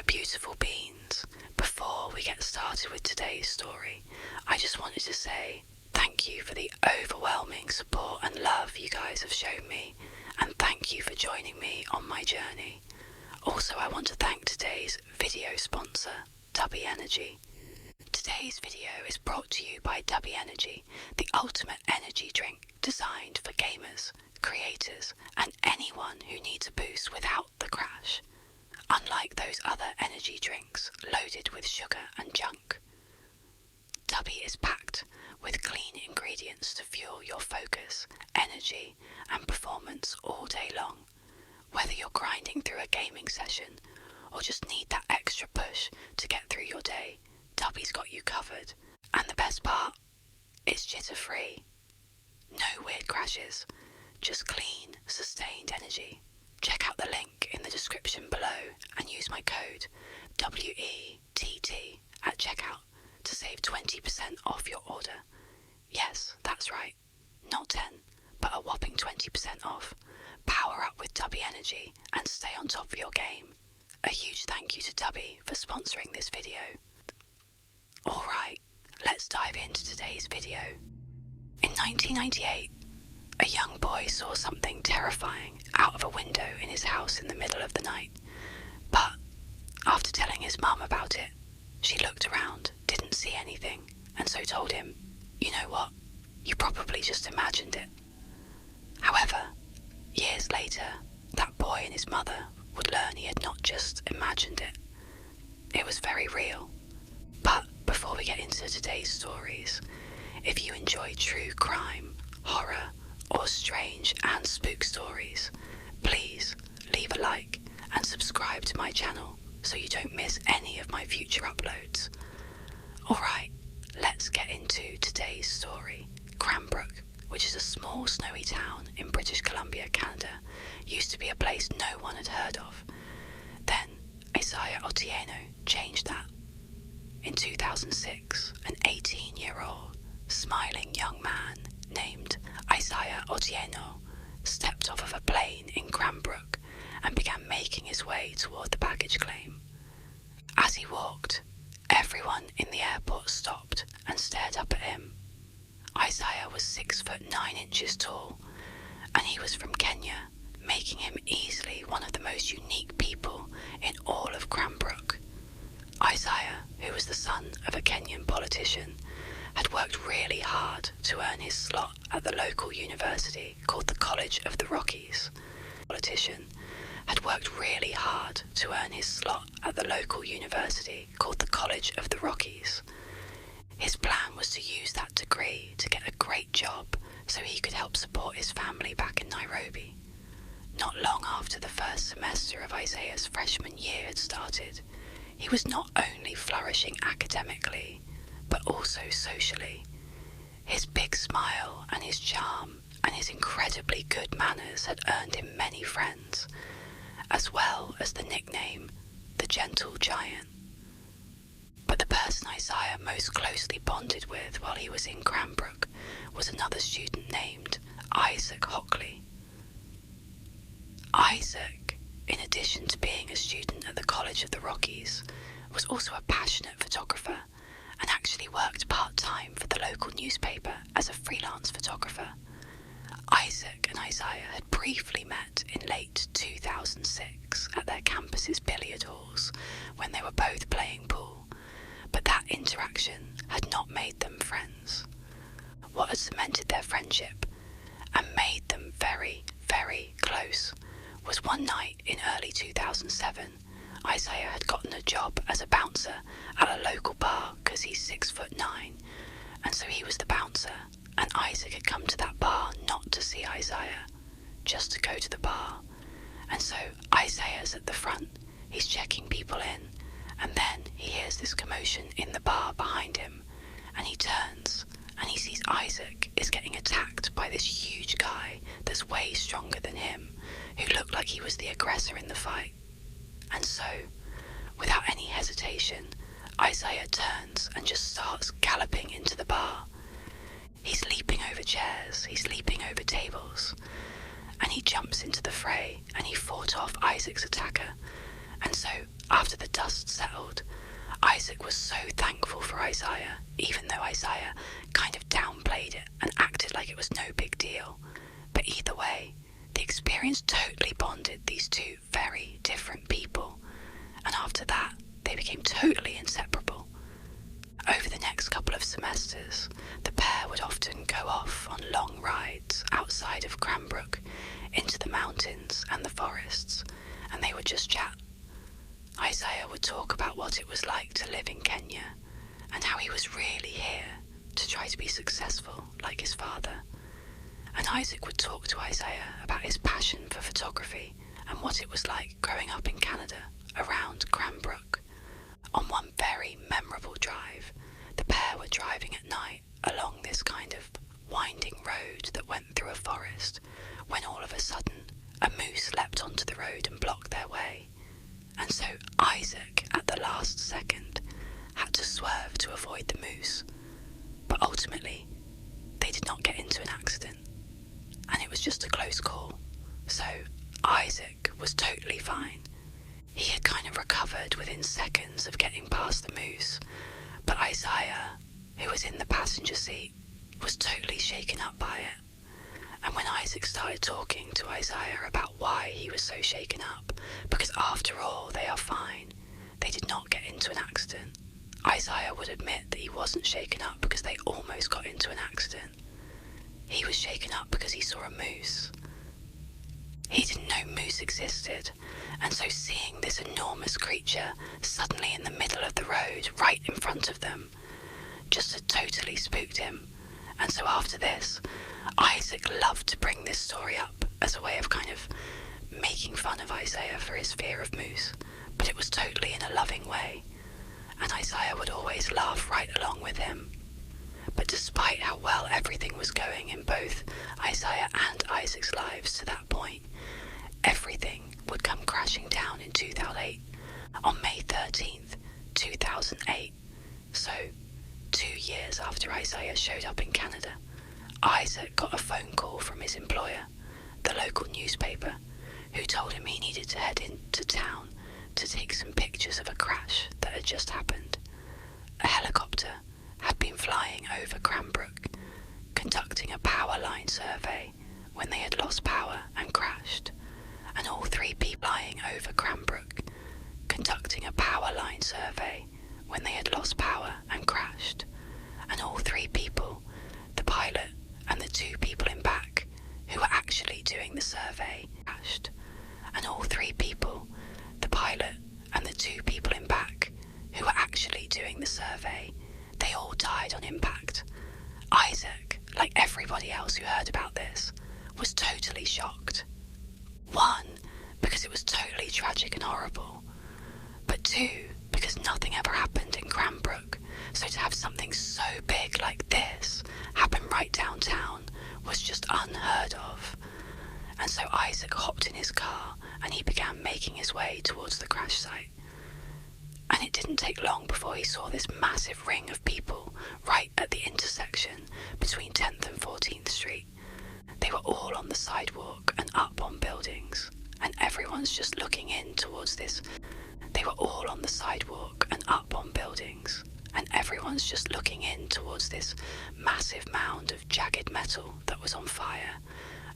beautiful beings. Before we get started with today's story, I just wanted to say thank you for the overwhelming support and love you guys have shown me, and thank you for joining me on my journey. Also, I want to thank today's video sponsor, Tubby Energy. Today's video is brought to you by Tubby Energy, the ultimate energy drink designed for gamers, creators, and anyone who needs a boost without the crash. Unlike those other energy drinks loaded with sugar and junk, Tubby is packed with clean ingredients to fuel your focus, energy, and performance all day long. Whether you're grinding through a gaming session or just need that extra push to get through your day, Tubby's got you covered. And the best part, it's jitter-free. No weird crashes, just clean, sustained energy. Check out the link in the description below and use my code WETT at checkout to save 20% off your order. Yes, that's right. Not 10, but a whopping 20% off. Power up with Tubby Energy and stay on top of your game. A huge thank you to Tubby for sponsoring this video. Alright, let's dive into today's video. In 1998, a young boy saw something terrifying out of a window in his house in the middle of the night. But after telling his mum about it, she looked around, didn't see anything, and so told him, "You know what? You probably just imagined it." However, years later, that boy and his mother would learn he had not just imagined it. It was very real. But before we get into today's stories, if you enjoy true crime, horror, or strange and spook stories, please leave a like and subscribe to my channel so you don't miss any of my future uploads. Alright, let's get into today's story. Cranbrook, which is a small snowy town in British Columbia, Canada, used to be a place no one had heard of. Then Isaiah Otieno changed that. In 2006, an 18-year-old, smiling young man named Isaiah Otieno stepped off of a plane in Cranbrook and began making his way toward the baggage claim. As he walked, everyone in the airport stopped and stared up at him. Isaiah was 6'9" tall, and he was from Kenya, making him easily one of the most unique people in all of Cranbrook. Isaiah, who was the son of a Kenyan politician, had worked really hard to earn his slot at the local university called the College of the Rockies. His plan was to use that degree to get a great job so he could help support his family back in Nairobi. Not long after the first semester of Isaiah's freshman year had started, he was not only flourishing academically, but also socially. His big smile and his charm and his incredibly good manners had earned him many friends, as well as the nickname, the Gentle Giant. But the person Isaiah most closely bonded with while he was in Cranbrook was another student named Isaac Hockley. Isaac, in addition to being a student at the College of the Rockies, was also a passionate photographer and actually worked part-time for the local newspaper as a freelance photographer. Isaac and Isaiah had briefly met in late 2006 at their campus's billiard halls when they were both playing pool, but that interaction had not made them friends. What had cemented their friendship and made them very, very close was one night in early 2007, Isaiah had gotten a job as a bouncer at a local bar because he's 6'9", and so he was the bouncer, and Isaac had come to that bar not to see Isaiah, just to go to the bar. And so Isaiah's at the front, he's checking people in, and then he hears this commotion in the bar behind him, and he turns and he sees Isaac is getting attacked by this huge guy that's way stronger than him, who looked like he was the aggressor in the fight. And so, without any hesitation, Isaiah turns and just starts galloping into the bar. He's leaping over chairs, he's leaping over tables, and he jumps into the fray and he fought off Isaac's attacker. And so After the dust settled, Isaac was so thankful for Isaiah, even though Isaiah kind of downplayed it and acted like it was no big deal. But either way, the experience totally bonded these two very different people, and after that, they became totally inseparable. Over the next couple of semesters, the pair would often go off on long rides outside of Cranbrook into the mountains and the forests, and they would just chat. Isaiah would talk about what it was like to live in Kenya and how he was really here to try to be successful like his father. And Isaac would talk to Isaiah about his passion for photography and what it was like growing up in Canada around Cranbrook. On one very memorable drive, the pair were driving at night along this kind of winding road that went through a forest when all of a sudden a moose leapt onto the road and blocked their way. And so Isaac, at the last second, had to swerve to avoid the moose. But ultimately, they did not get into an accident, and it was just a close call. So Isaac was totally fine. He had kind of recovered within seconds of getting past the moose, but Isaiah, who was in the passenger seat, was totally shaken up by it. And when Isaac started talking to Isaiah about why he was so shaken up, because after all they are fine, they did not get into an accident, Isaiah would admit that he wasn't shaken up because they almost got into an accident. He was shaken up because he saw a moose. He didn't know moose existed, and so seeing this enormous creature suddenly in the middle of the road right in front of them just had totally spooked him. And so after this, Isaac loved to bring this story up as a way of kind of making fun of Isaiah for his fear of moose, but it was totally in a loving way, and Isaiah would always laugh right along with him. But despite how well everything was going in both Isaiah and Isaac's lives to that point, everything would come crashing down in 2008, on May 13th, 2008, so 2 years after Isaiah showed up in Canada. Isaac got a phone call from his employer, the local newspaper, who told him he needed to head into town to take some pictures of a crash that had just happened. A helicopter had been flying over Cranbrook, conducting a power line survey when they had lost power and crashed, and all three people flying over Cranbrook, conducting a power line survey when they had lost power and crashed, and all three people, the pilot and the two people in back who were actually doing the survey, crashed, and all three people, the pilot and the two people in back who were actually doing the survey, they all died on impact. Isaac, like everybody else who heard about this, was totally shocked. One, because it was totally tragic and horrible, but two, because nothing ever happened in Cranbrook, so to have something so big like this happen right downtown was just unheard of. And so Isaac hopped in his car and he began making his way towards the crash site. And it didn't take long before he saw this massive ring of people right at the intersection between 10th and 14th Street. They were all on the sidewalk and up on buildings, and everyone's just looking in towards this. They were all on the sidewalk and up on buildings, and everyone's just looking in towards this massive mound of jagged metal that was on fire,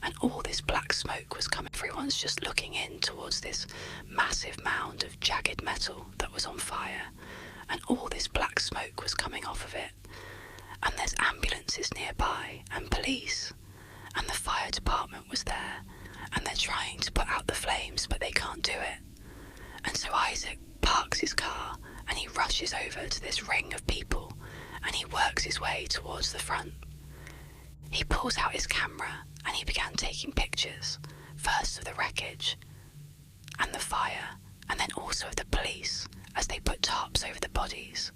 and all this black smoke was coming. Everyone's just looking in towards this massive mound of jagged metal that was on fire, and all this black smoke was coming off of it. And there's ambulances nearby, and police, and the fire department was there, and they're trying to put out the flames, but they can't do it. And so Isaac parks his car, and he rushes over to this ring of people, and he works his way towards the front. He pulls out his camera, and he began taking pictures, first of the wreckage, and the fire, and then also of the police, as they put tarps over the bodies.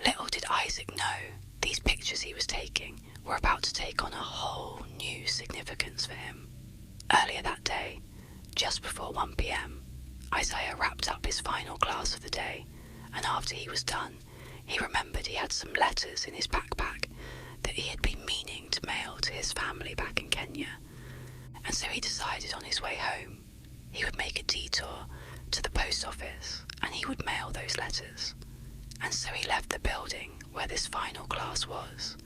Little did Isaac know, these pictures he was taking were about to take on a whole new significance for him. Earlier that day, just before 1 p.m, Isaiah wrapped up his final class of the day, and after he was done, he remembered he had some letters in his backpack that he had been meaning to mail to his family back in Kenya. And so he decided on his way home, he would make a detour to the post office, and and he would mail those letters. And so he left the building where this final class was,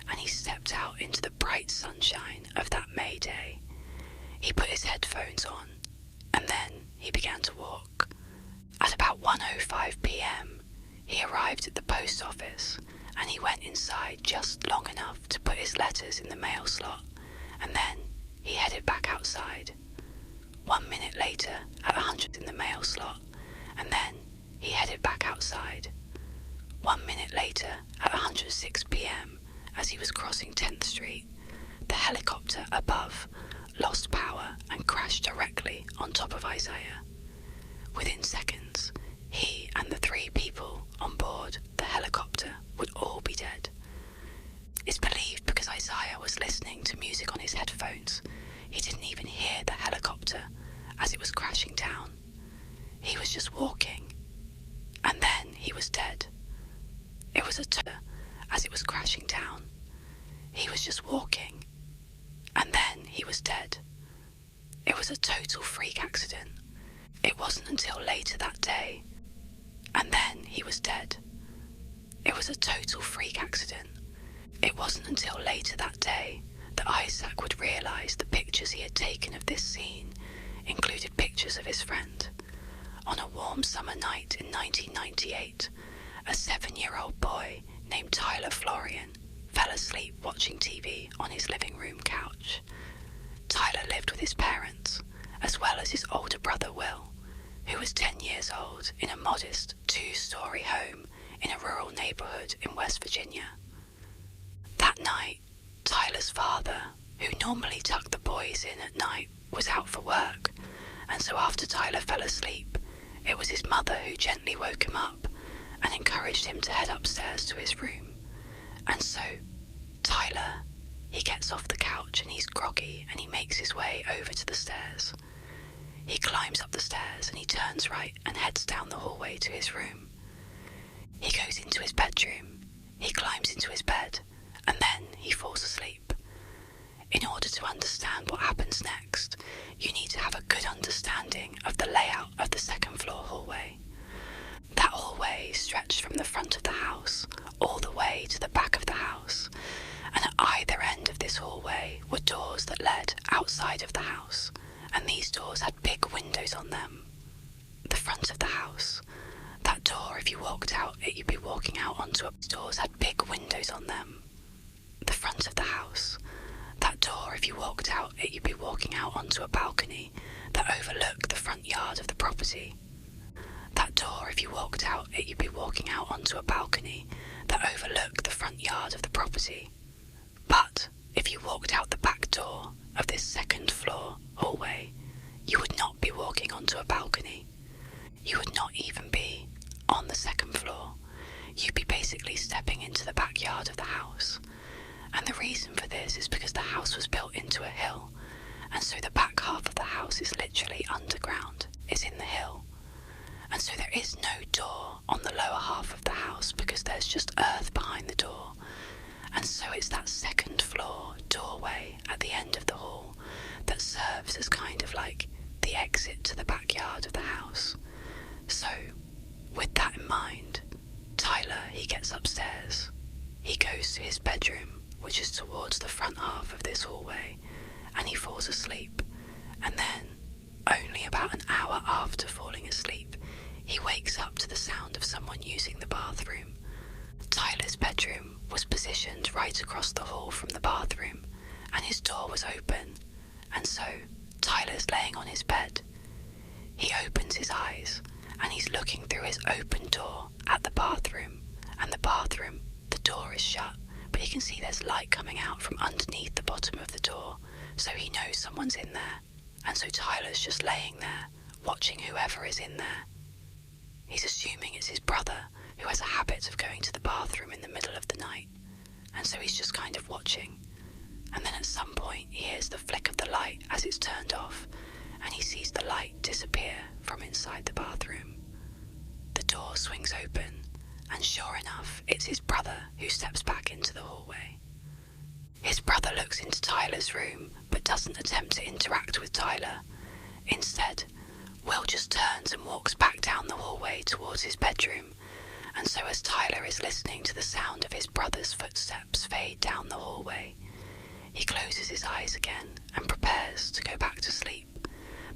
and he stepped out into the bright sunshine of that May day. He put his headphones on, and then he began to walk. At about 1:05 p.m, he arrived at the post office, and he went inside just long enough to put his letters in the mail slot, and then he headed back outside. 1 minute later, at 100 in the mail slot, and then he headed back outside. 1 minute later, at 106 p.m, as he was crossing 10th Street, the helicopter above lost power and crashed directly on top of Isaiah. Within seconds, he and the 3 people on board the helicopter would all be dead. It's believed because Isaiah was listening to music on his headphones, he didn't even hear the helicopter as it was crashing down. He was just walking, and then he was dead. It was as it was crashing down. He was just walking, and then he was dead. It was a total freak accident. It wasn't until later that day, and then he was dead. It was a total freak accident. It wasn't until later that day that Isaac would realise the pictures he had taken of this scene included pictures of his friend. On a warm summer night in 1998, a 7-year-old boy named Tyler Florian fell asleep watching TV on his living room couch. Tyler lived with his parents, as well as his older brother Will, who was 10 years old, in a modest 2-story home in a rural neighbourhood in West Virginia. That night, Tyler's father, who normally tucked the boys in at night, was out for work, and so after Tyler fell asleep, it was his mother who gently woke him up and encouraged him to head upstairs to his room. And so, Tyler, he gets off the couch and he's groggy and he makes his way over to the stairs. He climbs up the stairs and he turns right and heads down the hallway to his room. He goes into his bedroom, he climbs into his bed, and then he falls asleep. In order to understand what happens next, you need to have a good understanding of the layout of the second floor hallway. That hallway stretched from the front of the house all the way to the back of the house, and at either end of this hallway were doors that led outside of the house, and these doors had big windows on them. The front of the house, that door, if you walked out it, you'd be walking out onto a doors had big windows on them. The front of the house, that door, if you walked out it, you'd be walking out onto a balcony that overlooked the front yard of the property. That door, if you walked out it, you'd be walking out onto a balcony that overlooked the front yard of the property. But if you walked out the back door of this second floor hallway, you would not be walking onto a balcony. You would not even be on the second floor. You'd be basically stepping into the backyard of the house. And the reason for this is because the house was built into a hill, and so the back half of the house is literally underground, it's in the hill. And so there is no door on the lower half of the house because there's just earth behind the door. And so it's that second floor doorway at the end of the hall that serves as kind of like the exit to the backyard of the house. So, with that in mind, Tyler, he gets upstairs. He goes to his bedroom, which is towards the front half of this hallway, and he falls asleep. And then, only about an hour after falling asleep, he wakes up to the sound of someone using the bathroom. Tyler's bedroom was positioned right across the hall from the bathroom, and his door was open, and so Tyler's laying on his bed. He opens his eyes, and he's looking through his open door at the bathroom, and the door is shut, but he can see there's light coming out from underneath the bottom of the door, so he knows someone's in there, and so Tyler's just laying there, watching whoever is in there. He's assuming it's his brother, who has a habit of going to the bathroom in the middle of the night, and so he's just kind of watching. And then at some point he hears the flick of the light as it's turned off, and he sees the light disappear from inside the bathroom. The door swings open, and sure enough, it's his brother who steps back into the hallway. His brother looks into Tyler's room, but doesn't attempt to interact with Tyler. Instead, Will just turns and walks back down the hallway towards his bedroom, and so as Tyler is listening to the sound of his brother's footsteps fade down the hallway, he closes his eyes again and prepares to go back to sleep.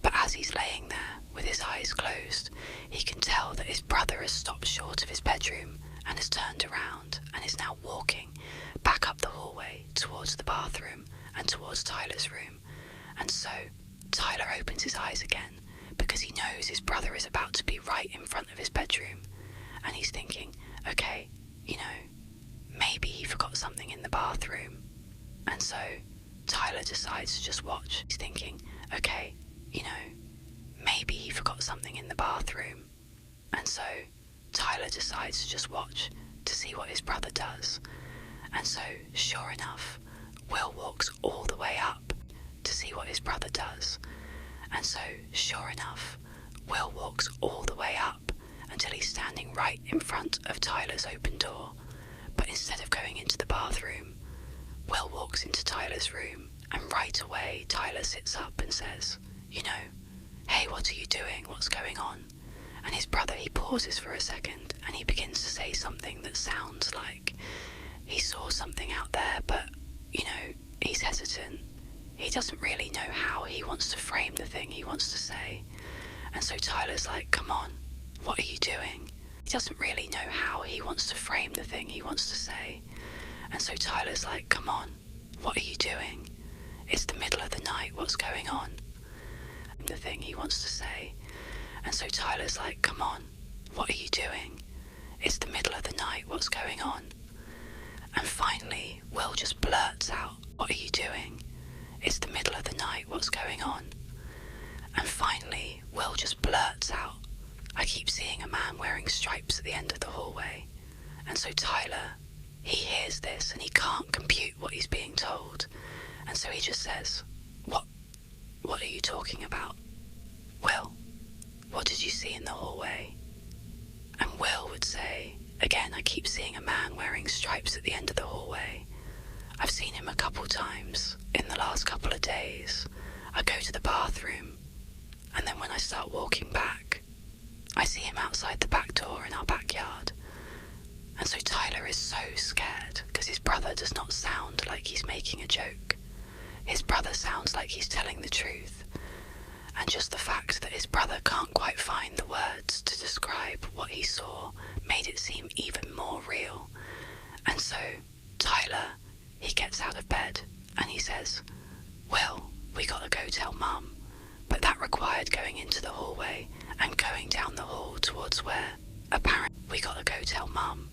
But as he's laying there with his eyes closed, he can tell that his brother has stopped short of his bedroom and has turned around and is now walking back up the hallway towards the bathroom and towards Tyler's room. And so Tyler opens his eyes again because he knows his brother is about to be right in front of his bedroom, and he's thinking, okay, maybe he forgot something in the bathroom. And so Tyler decides to just watch. He's thinking, okay, maybe he forgot something in the bathroom. And so Tyler decides to just watch to see what his brother does. And so, sure enough, Will walks all the way up to see what his brother does. And so, sure enough, Will walks all the way up until he's standing right in front of Tyler's open door. But instead of going into the bathroom, Will walks into Tyler's room, and right away Tyler sits up and says, hey, what are you doing? What's going on? And his brother, he pauses for a second and he begins to say something that sounds like he saw something out there, but, he's hesitant. He doesn't really know how he wants to frame the thing he wants to say. And so Tyler's like, come on, what are you doing? He doesn't really know how he wants to frame the thing he wants to say. And so Tyler's like, come on, what are you doing? It's the middle of the night, what's going on? The thing he wants to say. And so Tyler's like, come on, what are you doing? It's the middle of the night, what's going on? And finally, Will just blurts out, what are you doing? It's the middle of the night, what's going on? And finally, Will just blurts out, I keep seeing a man wearing stripes at the end of the hallway. And so Tyler, he hears this and he can't compute what he's being told. And so he just says, what are you talking about? Will, what did you see in the hallway? And Will would say, again, I keep seeing a man wearing stripes at the end of the hallway. I've seen him a couple times in the last couple of days. I go to the bathroom, and then when I start walking back, I see him outside the back door in our backyard. And so Tyler is so scared because his brother does not sound like he's making a joke. His brother sounds like he's telling the truth. And just the fact that his brother can't quite find the words to describe what he saw made it seem even more real. And so Tyler, he gets out of bed and he says, Will, we gotta go tell Mum. But that required going into the hallway and going down the hall towards where, apparently, we gotta go tell Mum.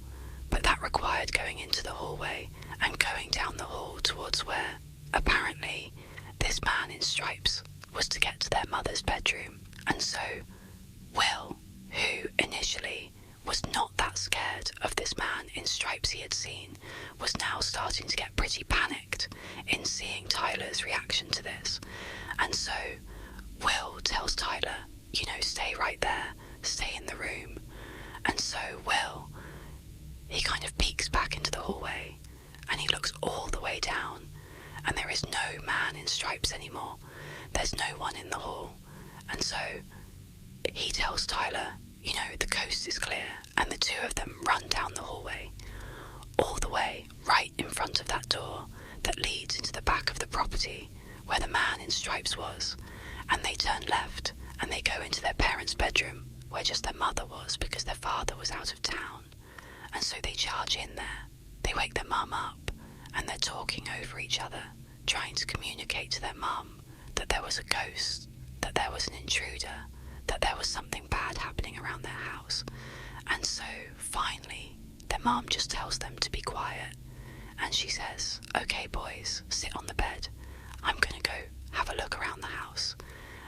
But that required going into the hallway and going down the hall towards where, apparently, this man in stripes was to get to their mother's bedroom. And so Will, who initially was not that scared of this man in stripes he had seen, was now starting to get pretty panicked in seeing Tyler's reaction to this. And so Will tells Tyler, stay right there, stay in the room. And so Will, he kind of peeks back into the hallway and he looks all the way down, and there is no man in stripes anymore. There's no one in the hall. And so he tells Tyler, the coast is clear, and the two of them run down the hallway, all the way right in front of that door that leads into the back of the property where the man in stripes was. And they turn left and they go into their parents' bedroom where just their mother was because their father was out of town. And so they charge in there. They wake their mum up and they're talking over each other, trying to communicate to their mum that there was a ghost, that there was an intruder, that there was something bad happening around their house. And so finally their mum just tells them to be quiet, and she says, okay boys, sit on the bed, I'm gonna go have a look around the house.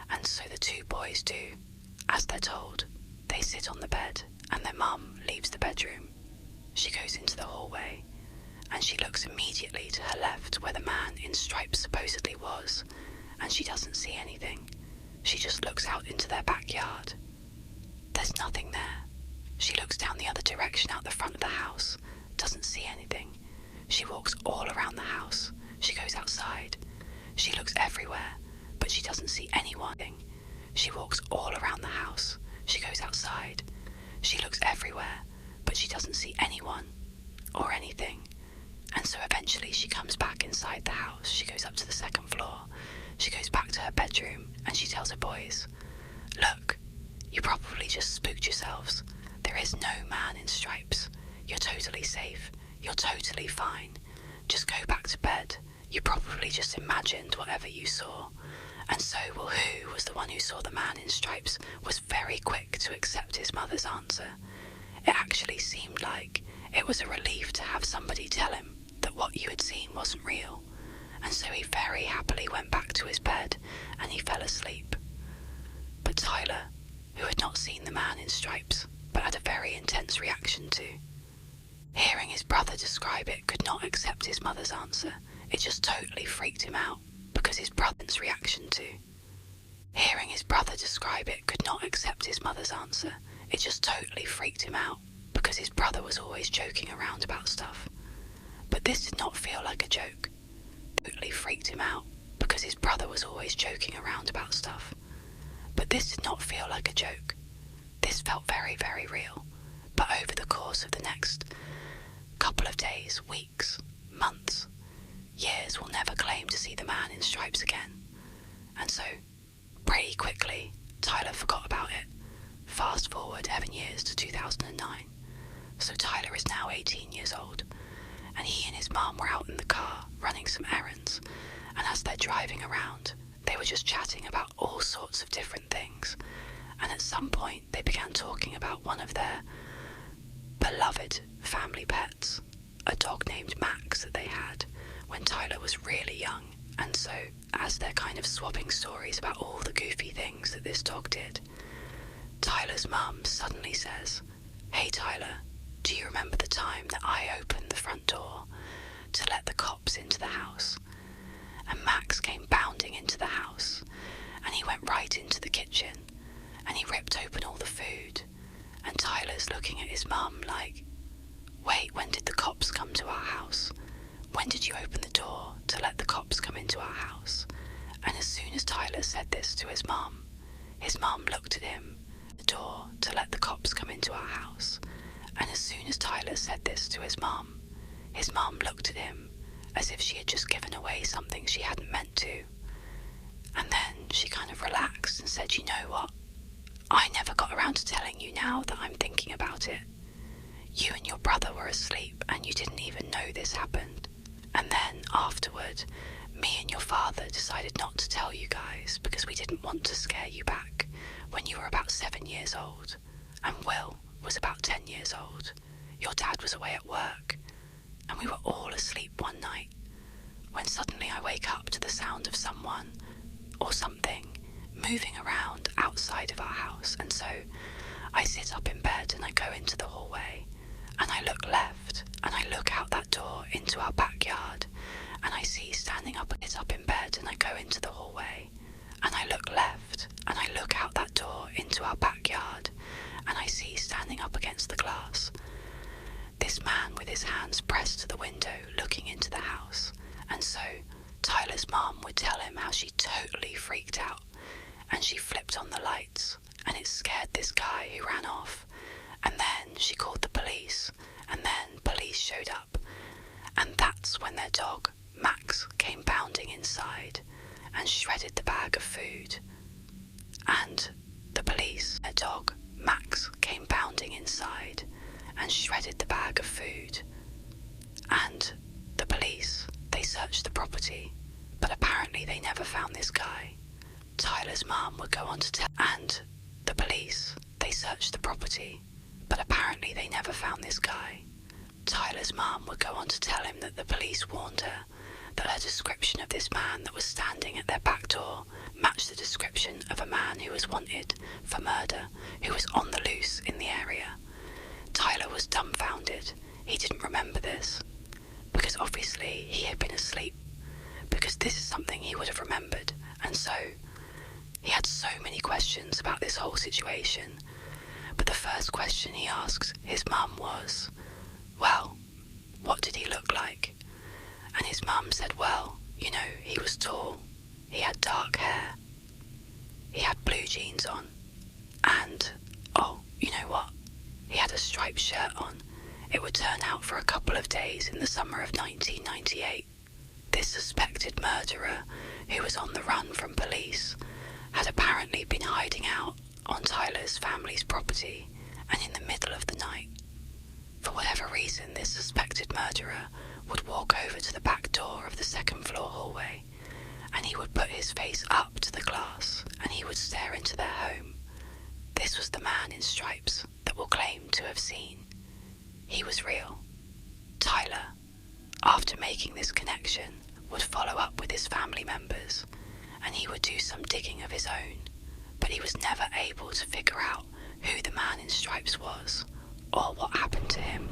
And so the two boys do as they're told. They sit on the bed and their mum leaves the bedroom. She goes into the hallway and she looks immediately to her left where the man in stripes supposedly was, and she doesn't see anything. She just looks out into their backyard. There's nothing there. She looks down the other direction out the front of the house, doesn't see anything. She walks all around the house. She goes outside. She looks everywhere, but she doesn't see anyone. She walks all around the house. She goes outside. She looks everywhere, but she doesn't see anyone or anything. And so eventually she comes back inside the house. She goes up to the second floor. She goes back to her bedroom and she tells her boys, "Look, you probably just spooked yourselves. There is no man in stripes. You're totally safe. You're totally fine. Just go back to bed. You probably just imagined whatever you saw." And so Will, who was the one who saw the man in stripes, was very quick to accept his mother's answer. It actually seemed like it was a relief to have somebody tell him that what you had seen wasn't real. And so he very happily went back to his bed and he fell asleep. But Tyler, who had not seen the man in stripes, but had a very intense reaction to hearing his brother describe it, could not accept his mother's answer. It just totally freaked him out, because his brother's reaction to hearing his brother describe it could not accept his mother's answer. It just totally freaked him out, because his brother was always joking around about stuff. But this did not feel like a joke. It totally freaked him out, because his brother was always joking around about stuff. But this did not feel like a joke. This felt very, very real. But over the course of the next couple of days, weeks, months, years, will never claim to see the man in stripes again. And so, pretty quickly, Tyler forgot about it. Fast forward 11 years to 2009. So Tyler is now 18 years old, and he and his mum were out in the car running some errands, and as they're driving around, they were just chatting about all sorts of different things, and at some point they began talking about one of their beloved family pets, a dog named Max that they had when Tyler was really young. And so, as they're kind of swapping stories about all the goofy things that this dog did, Tyler's mum suddenly says, "Hey Tyler, do you remember the time that I opened the front door to let the cops into the house? And Max came bounding into the house, and he went right into the kitchen, and he ripped open all the food." And Tyler's looking at his mum like, "Wait, when did the cops come to our house? When did you open the door to let the cops come into our house?" And as soon as Tyler said this to his mum looked at him, the door to let the cops come into our house. And as soon as Tyler said this to his mum looked at him as if she had just given away something she hadn't meant to. And then she kind of relaxed and said, "You know what? I never got around to telling you now that I'm thinking about it. You and your brother were asleep and you didn't even know this happened. And then afterward, me and your father decided not to tell you guys because we didn't want to scare you back when you were about 7 years old. And Will was about 10 years old. Your dad was away at work. And we were all asleep one night when suddenly I wake up to the sound of someone or something moving around outside of our house. And so I sit up in bed and I go into the hallway and I look left and I look out that door into our backyard and I see standing up in bed and I go into the hallway and I look left and I look out that door into our backyard and I see standing up against the glass this man with his hands pressed to the window looking into the house. And so Tyler's mum would tell him how she totally freaked out and she flipped on the lights and it scared this guy who ran off. And then she called the police and then police showed up. And that's when their dog, Max, came bounding inside and shredded the bag of food. And the police, their dog, Max, came bounding inside and shredded the bag of food. And the police, they searched the property, but apparently they never found this guy. Tyler's mum would go on to tell, and the police, they searched the property, but apparently they never found this guy. Tyler's mum would go on to tell him that the police warned her that her description of this man that was standing at their back door matched the description of a man who was wanted for murder, who was on the loose in the area. Tyler was dumbfounded. He didn't remember this, because obviously he had been asleep, because this is something he would have remembered, and so he had so many questions about this whole situation. But the first question he asked his mum was, "Well, what did he look like?" And his mum said, "Well, you know, he was tall, he had dark hair, he had blue jeans on. And, oh, you know what? He had a striped shirt on. It would turn out for a couple of days in the summer of 1998. This suspected murderer, who was on the run from police, had apparently been hiding out on Tyler's family's property and in the middle of the night. For whatever reason, this suspected murderer would walk over to the back door of the second floor hallway, and he would put his face up to the glass and he would stare into their home. This was the man in stripes that will claim to have seen. He was real. Tyler, after making this connection, would follow up with his family members, and he would do some digging of his own, but he was never able to figure out who the man in stripes was or what happened to him.